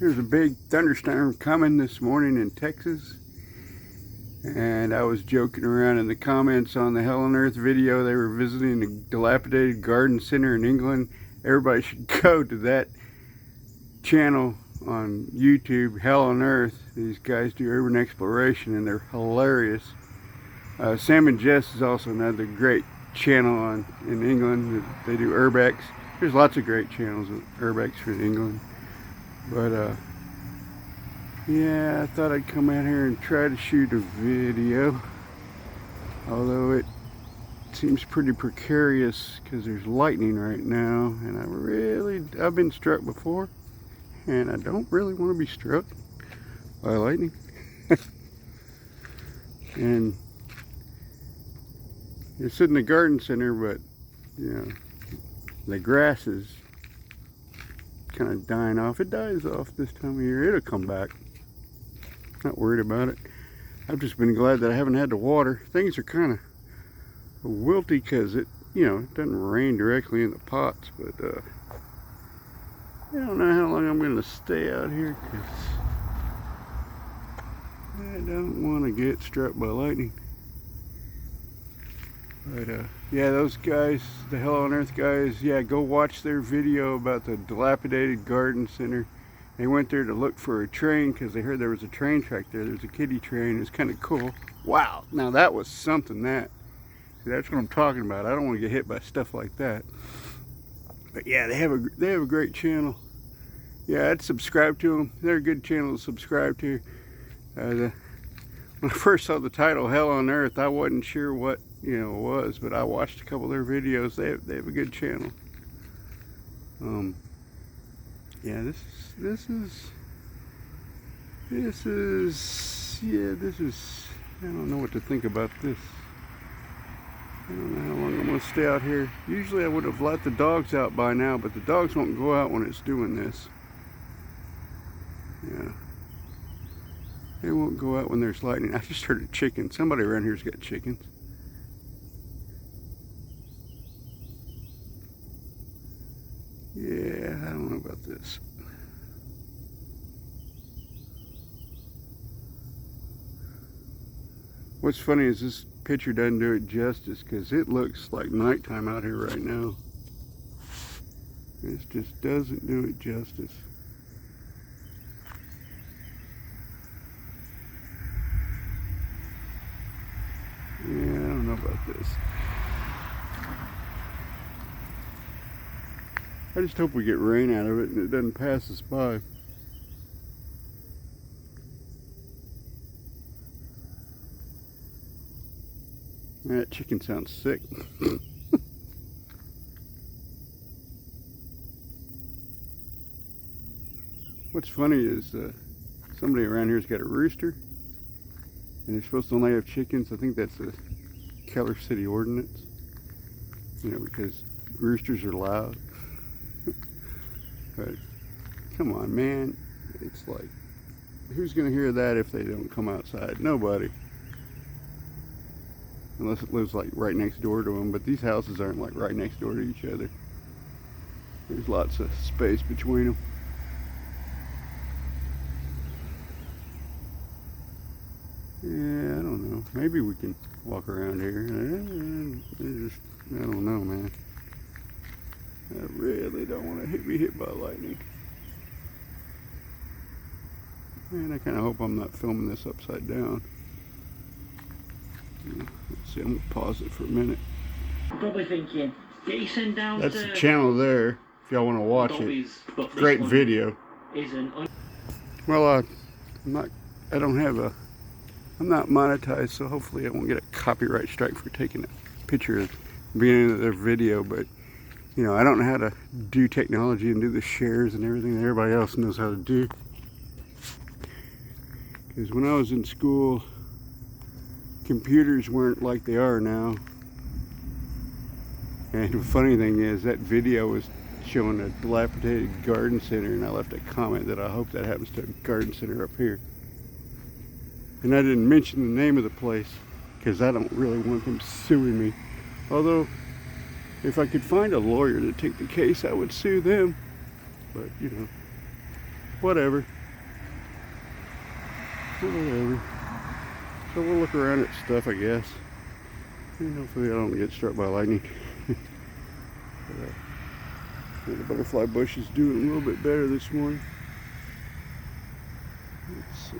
There's a big thunderstorm coming this morning in Texas, and I was joking around in the comments on the Hell on Earth video. They were visiting a dilapidated garden center in England. Everybody should go to that channel on YouTube, Hell on Earth. These guys do urban exploration and they're hilarious. Sam and Jess is also another great channel in England. They do urbex. There's lots of great channels of urbex in England. But yeah, I thought I'd come out here and try to shoot a video, although it seems pretty precarious because there's lightning right now, and I've been struck before, and I don't really want to be struck by lightning. And it's in the garden center, but you know, the grass is kind of dying off. It dies off this time of year. It'll come back. Not worried about it. I've just been glad that I haven't had to water. Things are kind of wilty because it doesn't rain directly in the pots, but I don't know how long I'm going to stay out here because I don't want to get struck by lightning. But yeah, those guys, the Hell on Earth guys, yeah, go watch their video about the dilapidated garden center. They went there to look for a train because they heard there was a train track there. There's a kiddie train. It was kind of cool. Wow, now that was something. That's what I'm talking about. I don't want to get hit by stuff like that. But yeah, they have a great channel. Yeah, I'd subscribe to them. They're a good channel to subscribe to. When I first saw the title Hell on Earth, I wasn't sure what it was, but I watched a couple of their videos. They have a good channel. Yeah, this is I don't know what to think about this. I don't know how long I'm going to stay out here. Usually I would have let the dogs out by now, but the dogs won't go out when it's doing this. Yeah. They won't go out when there's lightning. I just heard a chicken. Somebody around here's got chickens. Yeah, I don't know about this. What's funny is this picture doesn't do it justice because it looks like nighttime out here right now. This just doesn't do it justice. Yeah, I don't know about this. I just hope we get rain out of it and it doesn't pass us by. That chicken sounds sick. What's funny is somebody around here's got a rooster and they're supposed to only have chickens. I think that's a Keller City ordinance, because roosters are loud. But come on, man, it's like, who's gonna hear that if they don't come outside? Nobody, unless it lives like right next door to them. But these houses aren't like right next door to each other. There's lots of space between them. Yeah, I don't know. Maybe we can walk around here. I don't know, man. I really don't want to be hit by lightning. And I kind of hope I'm not filming this upside down. Let's see, I'm going to pause it for a minute. Probably thinking, get your son down. That's the channel there, if y'all want to watch it. Great video. Well, I'm not monetized, so hopefully I won't get a copyright strike for taking a picture at the beginning of their video, but I don't know how to do technology and do the shares and everything that everybody else knows how to do. Because when I was in school, computers weren't like they are now. And the funny thing is, that video was showing a dilapidated garden center, and I left a comment that I hope that happens to a garden center up here. And I didn't mention the name of the place because I don't really want them suing me. Although, if I could find a lawyer to take the case, I would sue them. But, whatever. Whatever. So we'll look around at stuff, I guess. And hopefully I don't get struck by lightning. The butterfly bush is doing a little bit better this morning. Let's see.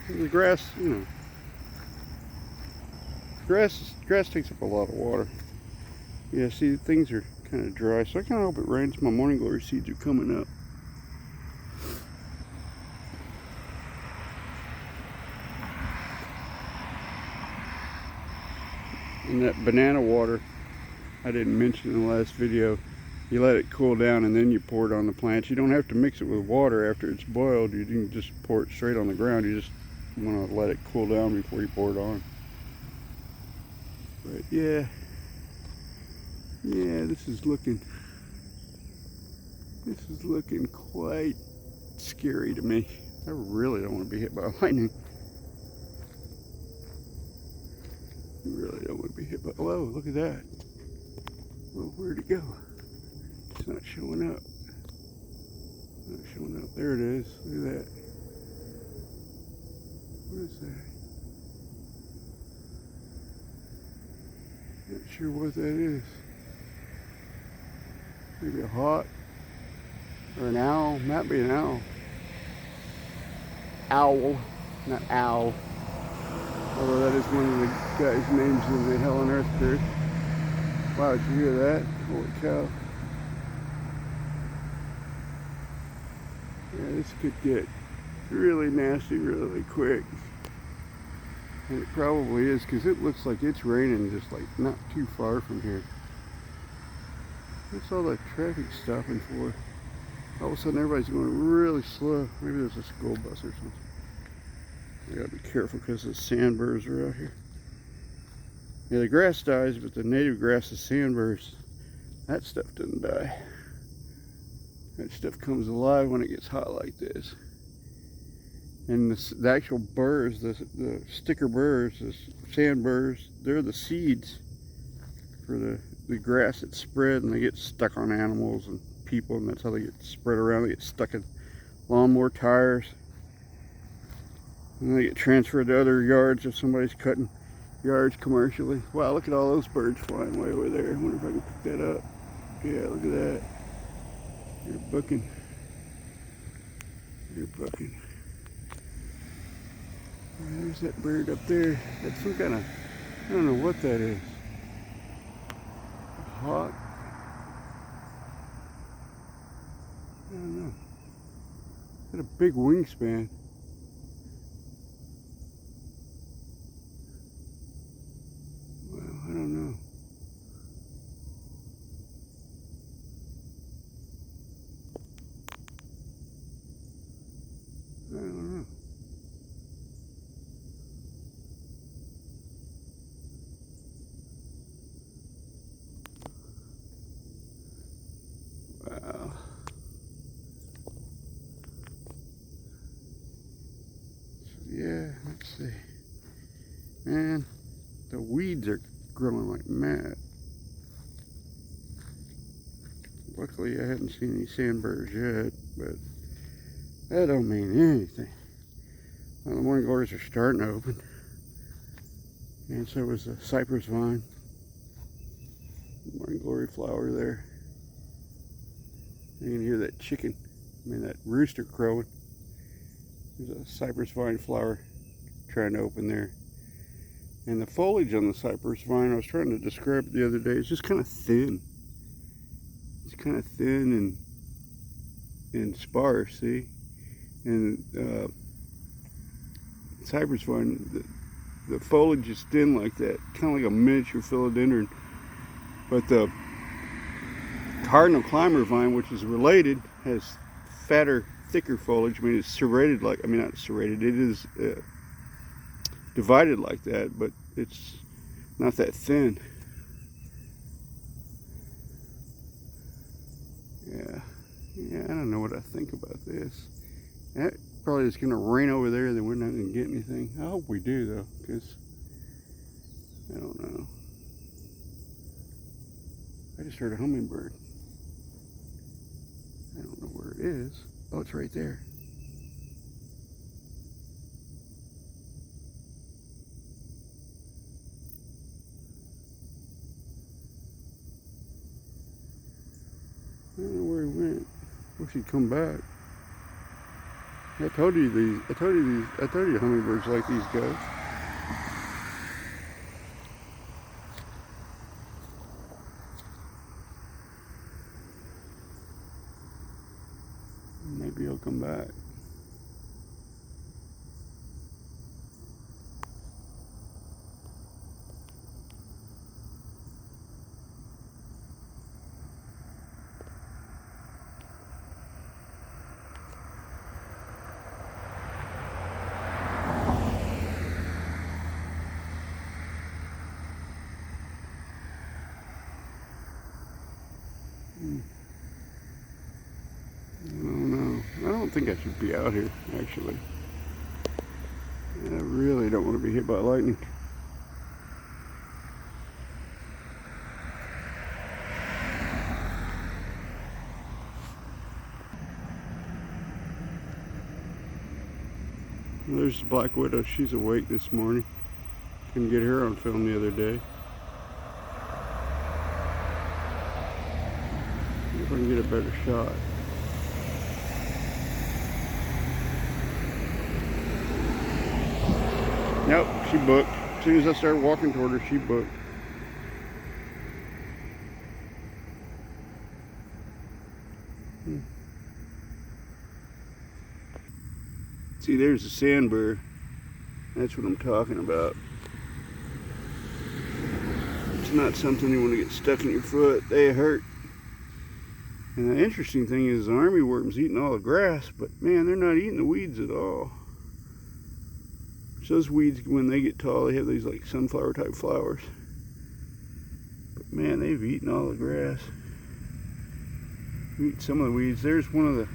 And the grass, you know, grass takes up a lot of water. Yeah, see, things are kind of dry, so I kind of hope it rains. My morning glory seeds are coming up. And that banana water, I didn't mention in the last video, you let it cool down and then you pour it on the plants. You don't have to mix it with water after it's boiled. You can just pour it straight on the ground. You just want to let it cool down before you pour it on. But yeah, this is looking quite scary to me. I really don't want to be hit by lightning. You really don't want to be hit by. Whoa, look at that. Well, where'd it go? It's not showing up. Not showing up. There it is. Look at that. What is that? Not sure what that is. Maybe a hawk or an owl. Might be an owl. Owl, not owl. Although that is one of the guys' names in the Hell on Earth crew. Wow, did you hear that? Holy cow. Yeah, this could get really nasty really quick. And it probably is, because it looks like it's raining just like not too far from here. What's all that traffic stopping for? All of a sudden everybody's going really slow. Maybe there's a school bus or something. I gotta be careful because the sandburrs are out here. Yeah, the grass dies, but the native grass, the sandburrs, that stuff doesn't die. That stuff comes alive when it gets hot like this. And the actual burrs, the sticker burrs, the sandburrs, they're the seeds for the grass that's spread, and they get stuck on animals and people, and that's how they get spread around. They get stuck in lawnmower tires. And they get transferred to other yards if somebody's cutting yards commercially. Wow, look at all those birds flying way over there. I wonder if I can pick that up. Yeah, look at that. You're bucking. You're bucking. There's that bird up there. That's some kind of, I don't know what that is. A hawk? I don't know. Got a big wingspan. I don't know. I don't know. Wow. Yeah, let's see. Man, the weeds are growing like mad. Luckily I haven't seen any sandburrs yet, but that don't mean anything. Well, the morning glories are starting to open. And so was the cypress vine. Morning glory flower there. You can hear that chicken, that rooster crowing. There's a cypress vine flower trying to open there. And the foliage on the cypress vine, I was trying to describe it the other day, it's just kind of thin. It's kind of thin and sparse, see? And cypress vine, the foliage is thin like that, kind of like a miniature philodendron. But the cardinal climber vine, which is related, has fatter, thicker foliage. I mean, it's serrated like, not serrated, it is divided like that, but it's not that thin. Yeah, I don't know what I think about this. That probably is going to rain over there, then we're not going to get anything. I hope we do, though, because I don't know. I just heard a hummingbird. is. Oh, it's right there. I don't know where he went. Wish he'd come back. I told you hummingbirds like these guys. Maybe he'll come back. I don't know. I don't think I should be out here, actually. I really don't want to be hit by lightning. There's the black widow. She's awake this morning. Couldn't get her on film the other day. See if I can get a better shot. Nope, she booked. As soon as I started walking toward her, she booked. See, there's the sandbur. That's what I'm talking about. It's not something you want to get stuck in your foot. They hurt. And the interesting thing is the army worm's eating all the grass, but man, they're not eating the weeds at all. So those weeds, when they get tall, they have these like sunflower type flowers. But man, they've eaten all the grass. Eat some of the weeds. There's one of the,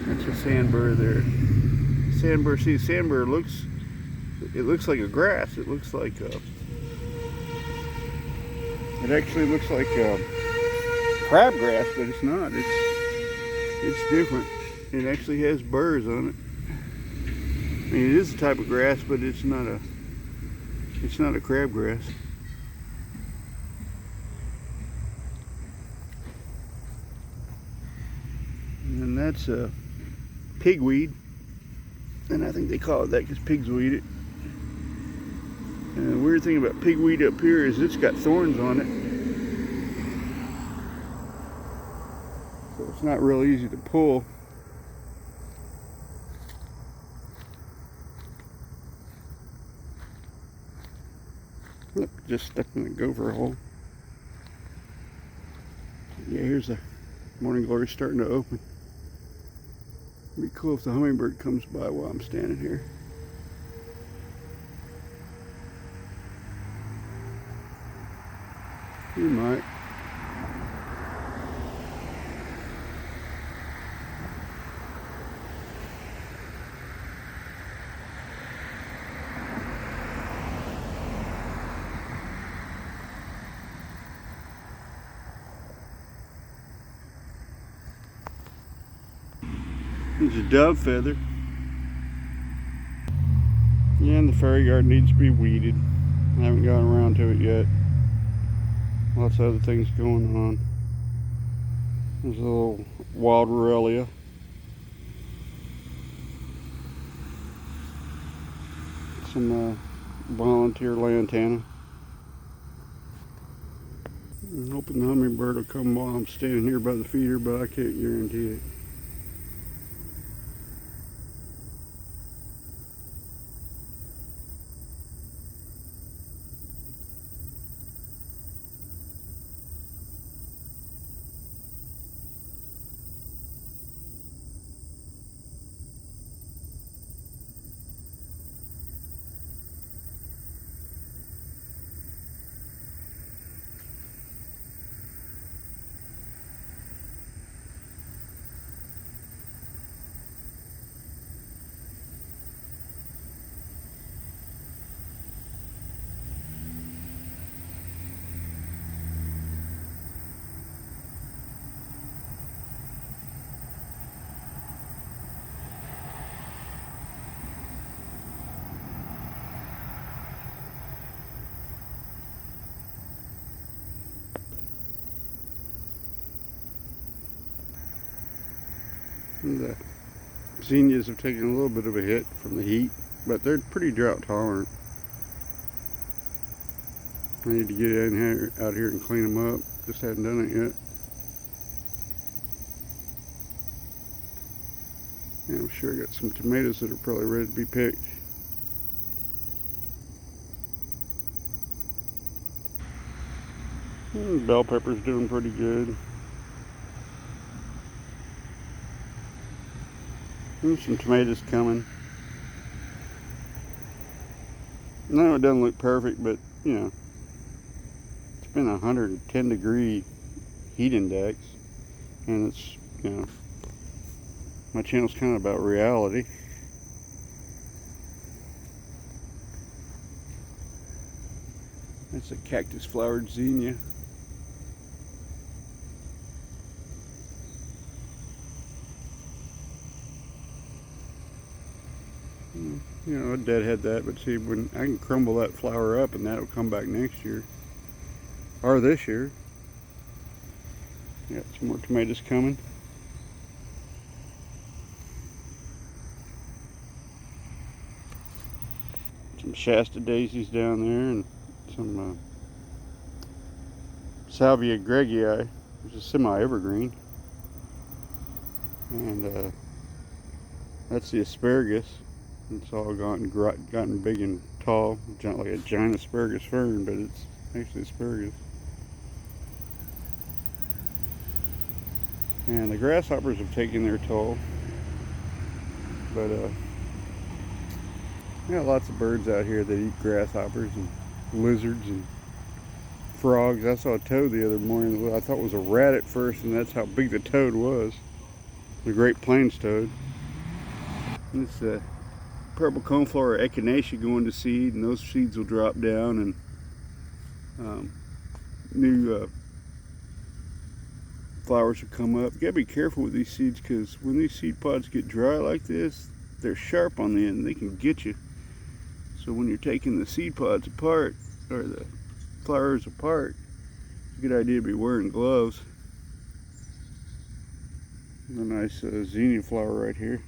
that's a sandbur there. Sandbur, see, sandbur looks like a grass. It looks like it actually looks like crabgrass, but it's not. It's different. It actually has burrs on it. I mean, it is a type of grass, but it's not a crabgrass. And that's a pigweed, and I think they call it that because pigs will eat it. And the weird thing about pigweed up here is it's got thorns on it, so it's not real easy to pull. Look, just stepped in the gopher hole. Yeah, here's the morning glory starting to open. It'd be cool if the hummingbird comes by while I'm standing here. He might. There's a dove feather. Yeah, and the fairy garden needs to be weeded. I haven't gotten around to it yet. Lots of other things going on. There's a little wild Aurelia. Some volunteer lantana. I'm hoping the hummingbird will come while I'm standing here by the feeder, but I can't guarantee it. And the zinnias have taken a little bit of a hit from the heat, but they're pretty drought tolerant. I need to get out here and clean them up. Just haven't done it yet. And I'm sure I got some tomatoes that are probably ready to be picked. And bell pepper's doing pretty good. There's some tomatoes coming. No, it doesn't look perfect, but you know, it's been a 110 degree heat index, and it's, you know, my channel's kind of about reality. That's a cactus flowered zinnia. You know, I'd deadhead that, but see, when I can crumble that flower up and that'll come back next year. Or this year. Got some more tomatoes coming. Some Shasta daisies down there, and some Salvia gregii, which is semi-evergreen. And that's the asparagus. It's all gotten big and tall, like a giant asparagus fern, but it's actually asparagus. And the grasshoppers have taken their toll, but we got lots of birds out here that eat grasshoppers, and lizards and frogs. I saw a toad the other morning. I thought it was a rat at first, and that's how big the toad was. The Great Plains toad. It's a purple coneflower echinacea going to seed, and those seeds will drop down, and new flowers will come up. You gotta be careful with these seeds, because when these seed pods get dry like this, they're sharp on the end and they can get you. So when you're taking the seed pods apart, or the flowers apart, it's a good idea to be wearing gloves. A nice zinnia flower right here.